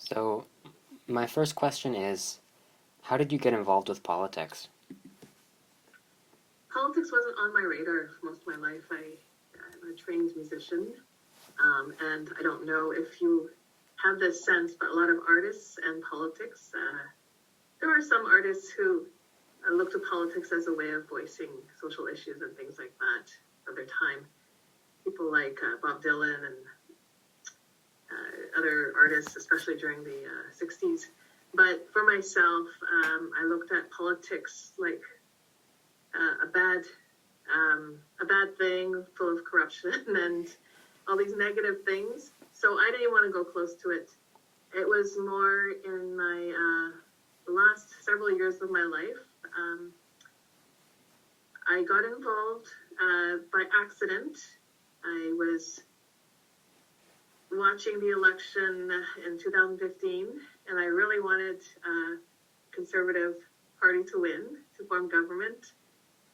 So, my first question is, how did you get involved with politics? Politics wasn't on my radar for most of my life. I'm a trained musician, and I don't know if you have this sense, but a lot of artists and politics, there are some artists who look to politics as a way of voicing social issues and things like that of their time. People like Bob Dylan and other artists, especially during the 60s. But for myself, I looked at politics like a bad thing, full of corruption and all these negative things. So I didn't want to go close to it. It was more in my last several years of my life. I got involved by accident. I was watching the election in 2015, and I really wanted a Conservative Party to win, to form government.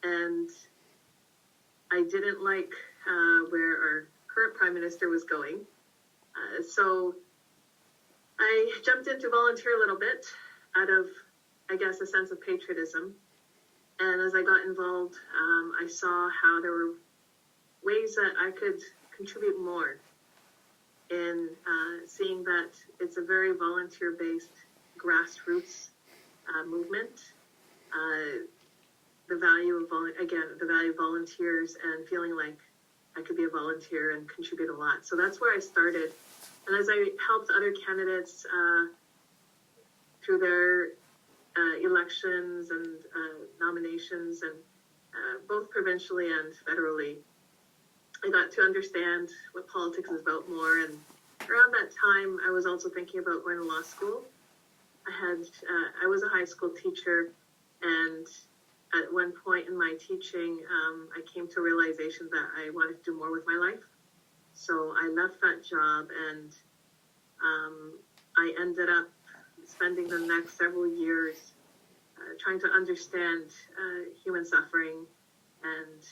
And I didn't like where our current Prime Minister was going. So I jumped in to volunteer a little bit out of, I guess, a sense of patriotism. And as I got involved, I saw how there were ways that I could contribute more in seeing that it's a very volunteer-based grassroots movement. The value of volunteers and feeling like I could be a volunteer and contribute a lot. So that's where I started. And as I helped other candidates through their elections and nominations, and both provincially and federally, I got to understand what politics is about more. And around that time, I was also thinking about going to law school. I was a high school teacher, and at one point in my teaching, I came to a realization that I wanted to do more with my life. So I left that job, and I ended up spending the next several years trying to understand human suffering and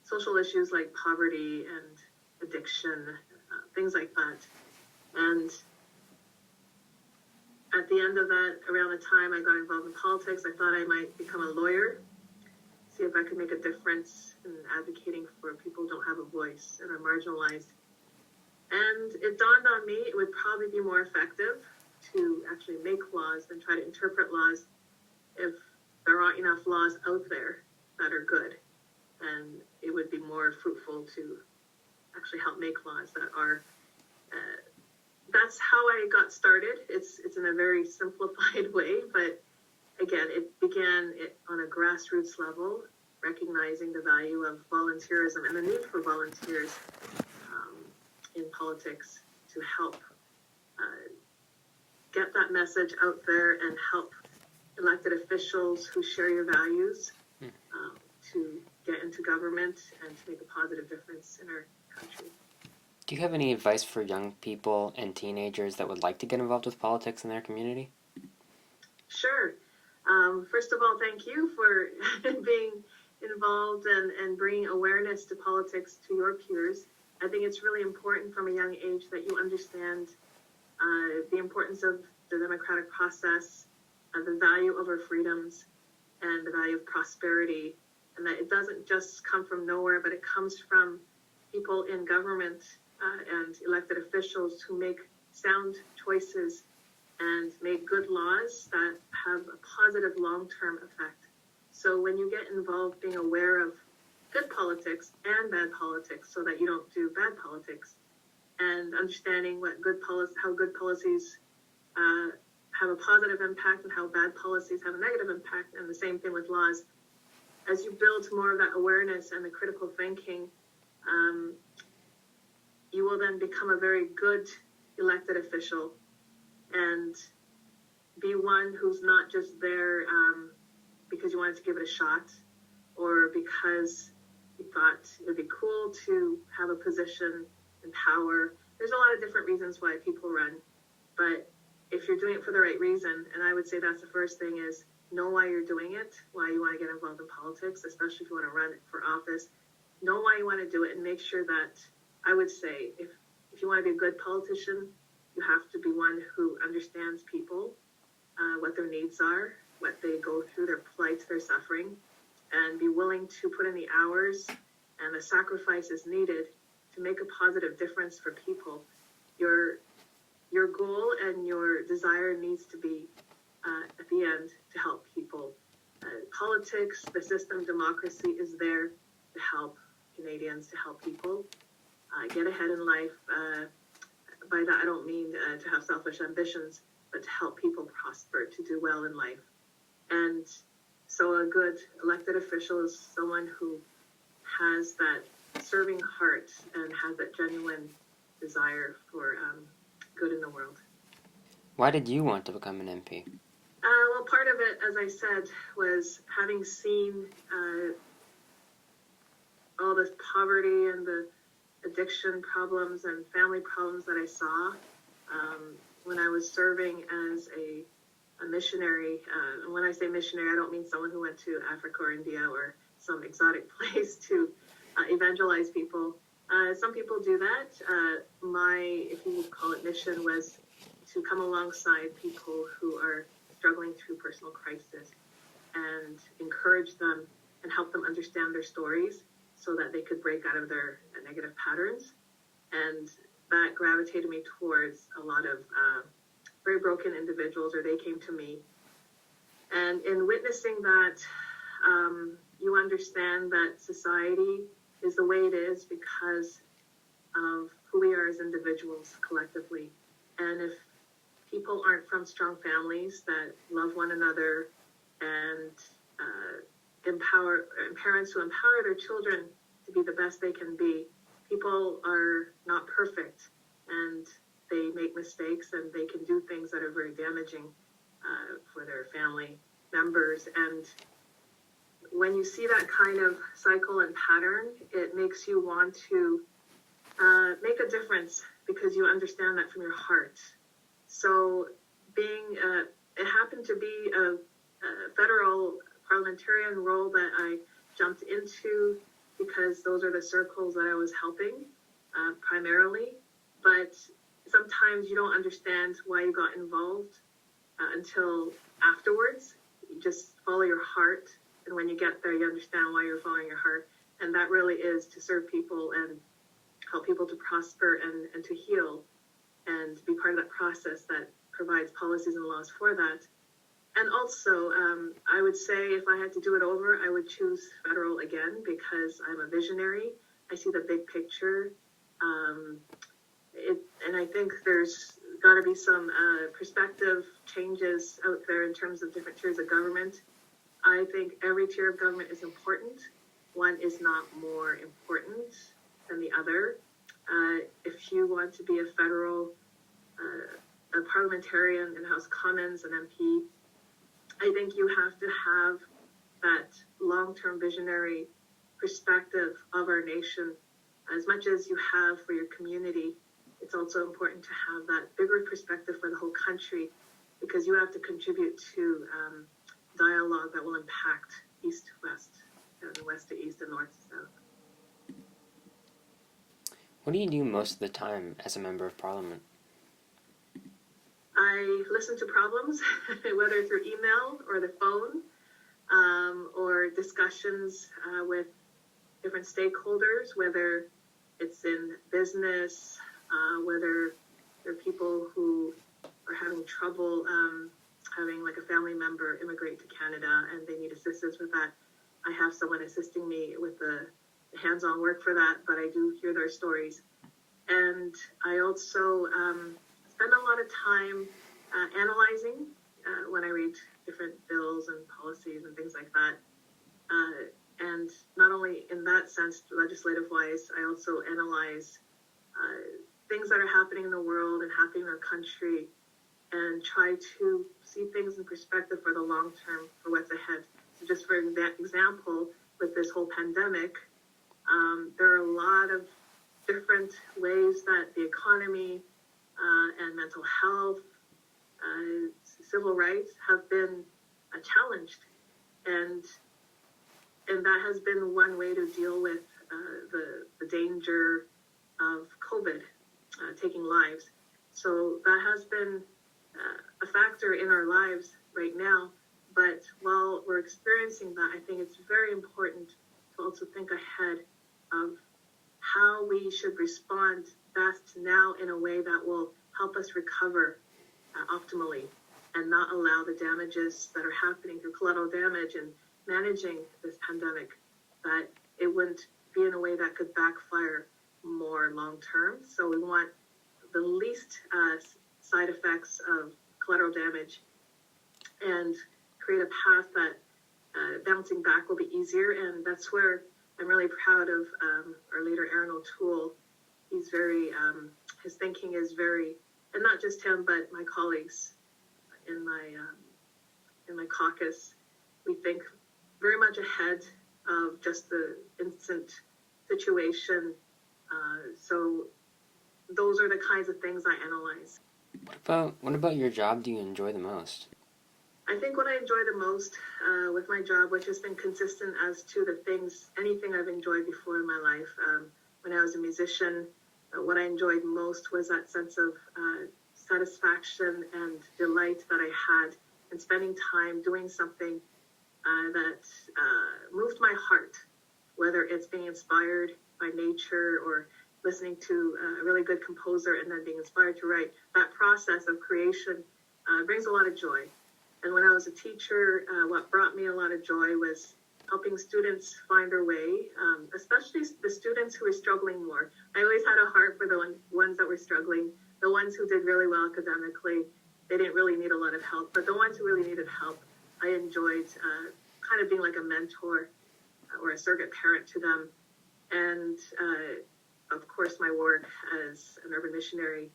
social issues like poverty and addiction, things like that. And at the end of that, around the time I got involved in politics, I thought I might become a lawyer, see if I could make a difference in advocating for people who don't have a voice and are marginalized. And it dawned on me it would probably be more effective to actually make laws than try to interpret laws if there aren't enough laws out there that are good. And it would be more fruitful to actually help make laws that are... that's how I got started. It's in a very simplified way, but again, it began on a grassroots level, recognizing the value of volunteerism and the need for volunteers in politics to help get that message out there and help elected officials who share your values to get into government and to make a positive difference in our country. Do you have any advice for young people and teenagers that would like to get involved with politics in their community? Sure. First of all, thank you for being involved and bringing awareness to politics to your peers. I think it's really important from a young age that you understand the importance of the democratic process, the value of our freedoms, and the value of prosperity, and that it doesn't just come from nowhere, but it comes from people in government and elected officials who make sound choices and make good laws that have a positive long-term effect. So when you get involved, being aware of good politics and bad politics so that you don't do bad politics, and understanding how good policies have a positive impact and how bad policies have a negative impact, and the same thing with laws. As you build more of that awareness and the critical thinking, you will then become a very good elected official and be one who's not just there because you wanted to give it a shot or because you thought it would be cool to have a position in power. There's a lot of different reasons why people run, but if you're doing it for the right reason, and I would say that's the first thing, is know why you're doing it, why you want to get involved in politics, especially if you want to run for office. Know why you want to do it, and make sure that, I would say, if you want to be a good politician, You have to be one who understands people, what their needs are, what they go through, their plight, their suffering, and be willing to put in the hours and the sacrifices needed to make a positive difference for people. Your goal and your desire needs to be, at the end, to help people. Politics, the system, democracy is there to help Canadians, to help people get ahead in life. By that, I don't mean to have selfish ambitions, but to help people prosper, to do well in life. And so a good elected official is someone who has that serving heart and has that genuine desire for good in the world. Why did you want to become an MP? Well, part of it, as I said, was having seen all this poverty and the addiction problems and family problems that I saw when I was serving as a missionary. And when I say missionary, I don't mean someone who went to Africa or India or some exotic place to evangelize people. Some people do that. My, if you would call it mission, was to come alongside people who are struggling through personal crisis and encourage them and help them understand their stories so that they could break out of their negative patterns. And that gravitated me towards a lot of very broken individuals, or they came to me. And in witnessing that, you understand that society is the way it is because of who we are as individuals collectively. And if people aren't from strong families that love one another and parents who empower their children to be the best they can be, people are not perfect and they make mistakes and they can do things that are very damaging for their family members. And when you see that kind of cycle and pattern, it makes you want to make a difference because you understand that from your heart. So it happened to be a federal parliamentarian role that I jumped into because those are the circles that I was helping primarily. But sometimes you don't understand why you got involved until afterwards. You just follow your heart. And when you get there, you understand why you're following your heart. And that really is to serve people and help people to prosper and to heal and be part of that process that provides policies and laws for that. And also, I would say if I had to do it over, I would choose federal again because I'm a visionary. I see the big picture. And I think there's got to be some perspective changes out there in terms of different tiers of government. I think every tier of government is important. One is not more important than the other. If you want to be a federal, a parliamentarian in House Commons, an MP, I think you have to have that long-term visionary perspective of our nation. As much as you have for your community, it's also important to have that bigger perspective for the whole country because you have to contribute to dialogue that will impact east to west, and west to east, and north to south. What do you do most of the time as a member of Parliament? I listen to problems, whether through email or the phone, or discussions with different stakeholders, whether it's in business, whether there are people who are having trouble having like a family member immigrate to Canada and they need assistance with that. I have someone assisting me with the hands-on work for that, but I do hear their stories. And I also spend a lot of time analyzing when I read different bills and policies and things like that. And not only in that sense, legislative-wise, I also analyze things that are happening in the world and happening in our country and try to see things in perspective for the long term for what's ahead. So just for example, with this whole pandemic, there are a lot of different ways that the economy and mental health, civil rights have been challenged. And that has been one way to deal with the danger of COVID taking lives. So that has been a factor in our lives right now. But while we're experiencing that, I think it's very important to also think ahead of how we should respond best now in a way that will help us recover optimally and not allow the damages that are happening through collateral damage and managing this pandemic, that it wouldn't be in a way that could backfire more long term. So we want the least side effects of collateral damage and create a path that bouncing back will be easier. And that's where I'm really proud of our leader, Aaron O'Toole. He's very, his thinking is very, and not just him, but my colleagues in my caucus, we think very much ahead of just the instant situation. So those are the kinds of things I analyze. What about your job do you enjoy the most? I think what I enjoy the most with my job, which has been consistent as to the things, anything I've enjoyed before in my life. When I was a musician, what I enjoyed most was that sense of satisfaction and delight that I had in spending time doing something that moved my heart, whether it's being inspired by nature or listening to a really good composer and then being inspired to write. That process of creation brings a lot of joy. And when I was a teacher, what brought me a lot of joy was helping students find their way, especially the students who were struggling more. I always had a heart for the ones that were struggling, the ones who did really well academically. They didn't really need a lot of help, but the ones who really needed help, I enjoyed kind of being like a mentor or a surrogate parent to them. And of course, my work as an urban missionary,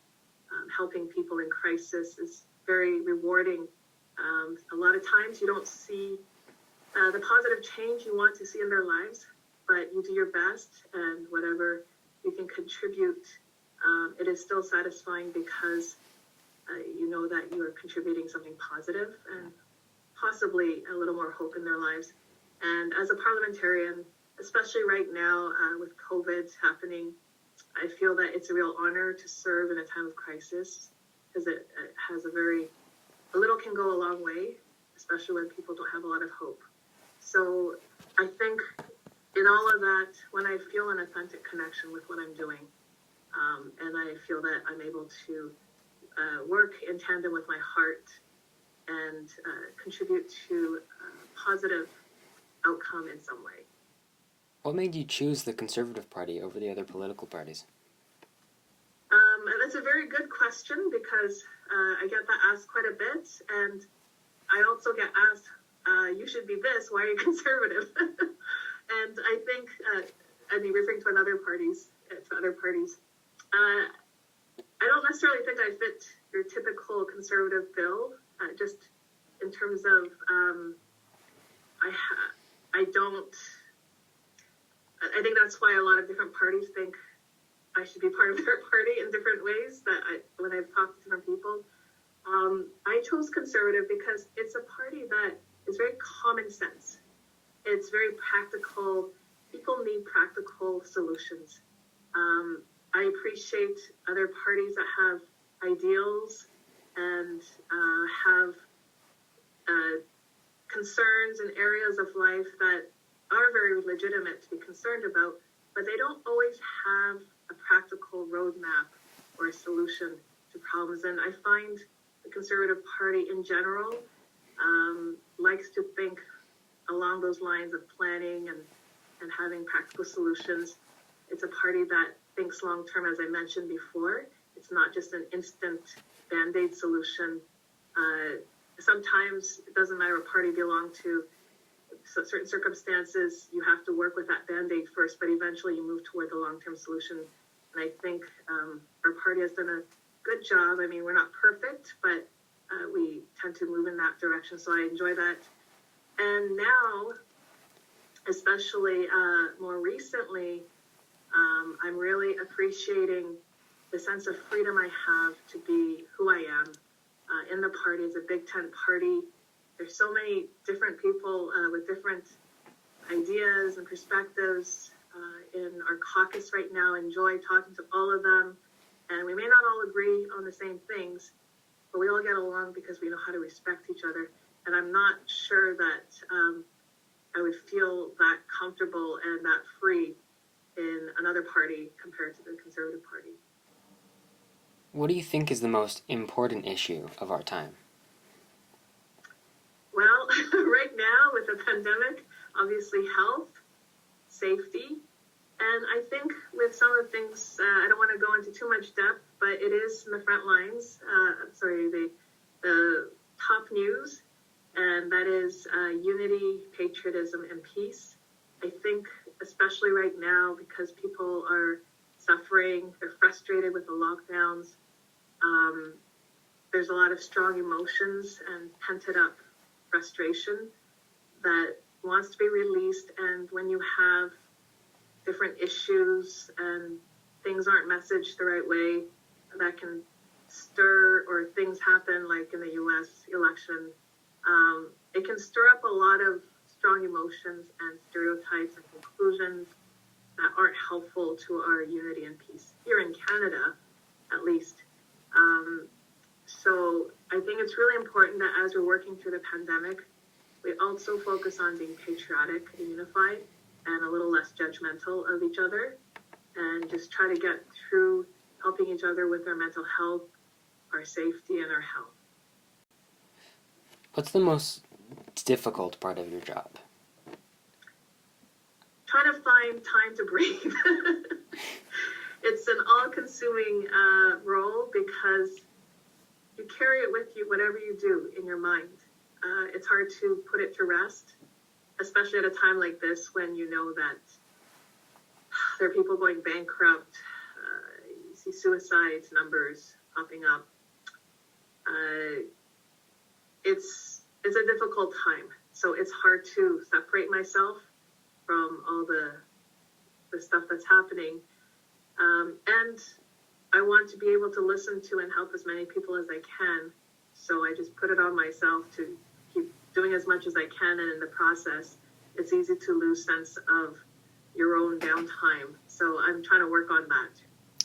helping people in crisis is very rewarding. A lot of times you don't see the positive change you want to see in their lives, but you do your best, and whatever you can contribute, it is still satisfying because you know that you are contributing something positive and possibly a little more hope in their lives. And as a parliamentarian, especially right now with COVID happening, I feel that it's a real honor to serve in a time of crisis, because it has a little can go a long way, especially when people don't have a lot of hope. So I think in all of that, when I feel an authentic connection with what I'm doing, and I feel that I'm able to work in tandem with my heart and contribute to a positive outcome in some way. What made you choose the Conservative Party over the other political parties? That's a very good question, because I get that asked quite a bit, and I also get asked, you should be this, why are you conservative? And I think, referring to other parties, I don't necessarily think I fit your typical conservative bill, just in terms of, I think that's why a lot of different parties think I should be part of their party in different ways, when I've talked to different people. I chose conservative because it's a party that is very common sense. It's very practical. People need practical solutions. I appreciate other parties that have ideals and have concerns in areas of life that are very legitimate to be concerned about, but they don't always have a practical roadmap or a solution to problems. And I find the Conservative Party in general likes to think along those lines of planning and having practical solutions. It's a party that thinks long term, as I mentioned before. It's not just an instant Band-Aid solution. Sometimes it doesn't matter what party you belong to. So certain circumstances, you have to work with that Band-Aid first, but eventually you move toward the long-term solution. And I think our party has done a good job. I mean, we're not perfect, but we tend to move in that direction. So I enjoy that. And now, especially more recently, I'm really appreciating the sense of freedom I have to be who I am in the party. It's a Big Tent party. There's so many different people with different ideas and perspectives in our caucus right now. Enjoy talking to all of them. And we may not all agree on the same things, but we all get along because we know how to respect each other. And I'm not sure that I would feel that comfortable and that free in another party compared to the Conservative Party. What do you think is the most important issue of our time? Well, right now with the pandemic, obviously health, safety, and I think with some of the things, I don't want to go into too much depth, but it is in the front lines, the top news, and that is unity, patriotism, and peace. I think especially right now because people are suffering, they're frustrated with the lockdowns, there's a lot of strong emotions and pent up frustration that wants to be released, and when you have different issues and things aren't messaged the right way, that can stir, or things happen like in the US election, it can stir up a lot of strong emotions and stereotypes and conclusions that aren't helpful to our unity and peace here in Canada, at least. So I think it's really important that as we're working through the pandemic, we also focus on being patriotic and unified and a little less judgmental of each other, and just try to get through helping each other with our mental health, our safety, and our health. What's the most difficult part of your job? Trying to find time to breathe. It's an all-consuming role because you carry it with you, whatever you do in your mind. It's hard to put it to rest, especially at a time like this when you know that there are people going bankrupt. You see suicide numbers popping up. It's a difficult time. So it's hard to separate myself from all the stuff that's happening. And I want to be able to listen to and help as many people as I can. So I just put it on myself to keep doing as much as I can. And in the process, it's easy to lose sense of your own downtime. So I'm trying to work on that.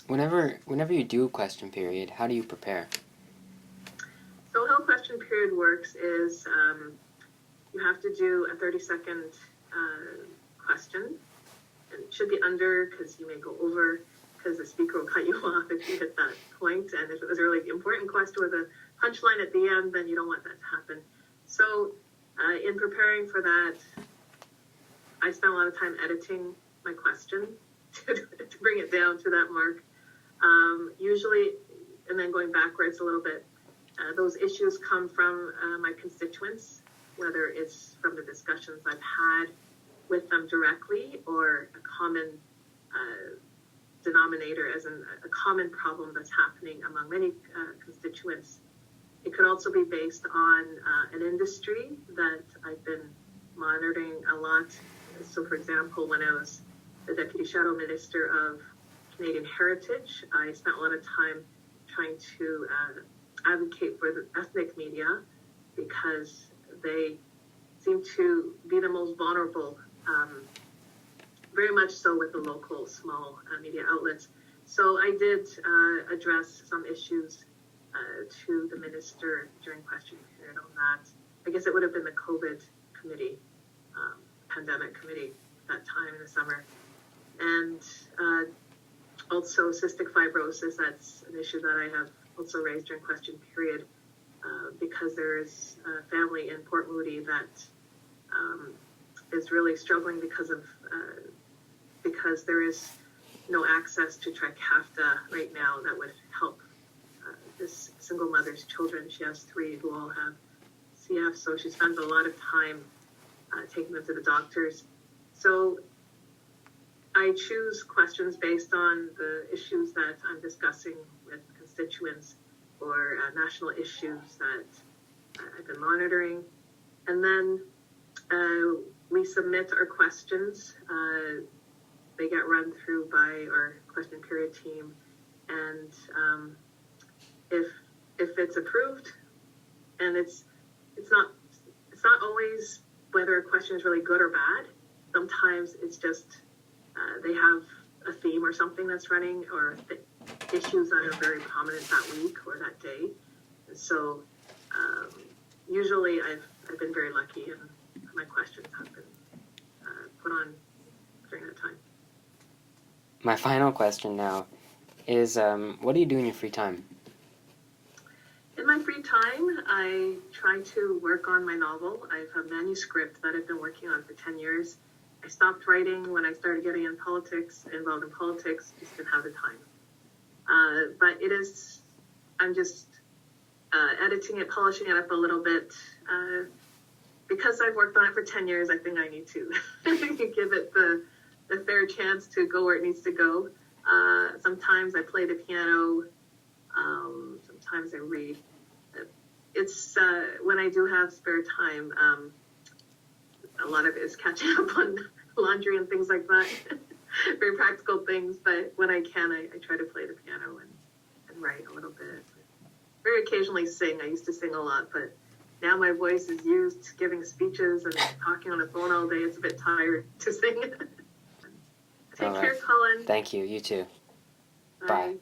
Whenever you do a question period, how do you prepare? So how question period works is you have to do a 30-second question. And it should be under, because you may go over, because the speaker will cut you off if you hit that point. And if it was a really important question with a punchline at the end, then you don't want that to happen. So in preparing for that, I spent a lot of time editing my question to bring it down to that mark. Usually, and then going backwards a little bit, those issues come from my constituents, whether it's from the discussions I've had with them directly or a common denominator, as in a common problem that's happening among many constituents. It could also be based on an industry that I've been monitoring a lot. So, for example, when I was the Deputy Shadow Minister of Canadian Heritage, I spent a lot of time trying to advocate for the ethnic media because they seem to be the most vulnerable, very much so with the local small media outlets. So I did address some issues to the minister during question period on that. I guess it would have been the COVID committee, pandemic committee that time in the summer. And also cystic fibrosis, that's an issue that I have also raised during question period because there is a family in Port Moody that is really struggling because there is no access to Trikafta right now that would help this single mother's children. She has 3 who all have CF, so she spends a lot of time taking them to the doctors. So I choose questions based on the issues that I'm discussing with constituents or national issues that I've been monitoring. And then we submit our questions. They get run through by our question period team. And if it's approved, and it's not always whether a question is really good or bad. Sometimes it's just they have a theme or something that's running, or issues that are very prominent that week or that day. And so usually I've been very lucky, and my questions have been put on during that time. My final question now is, what do you do in your free time? In my free time, I try to work on my novel. I have a manuscript that I've been working on for 10 years. I stopped writing when I started getting involved in politics, just didn't have the time. But I'm just editing it, polishing it up a little bit. Because I've worked on it for 10 years, I think I need to give it the fair chance to go where it needs to go. Sometimes I play the piano. Sometimes I read. It's when I do have spare time, a lot of it is catching up on laundry and things like that. Very practical things, but when I can, I try to play the piano and write a little bit. Very occasionally sing. I used to sing a lot, but now my voice is used giving speeches and talking on the phone all day. It's a bit tired to sing. Take care, Colin. Thank you. You too. Bye. Bye.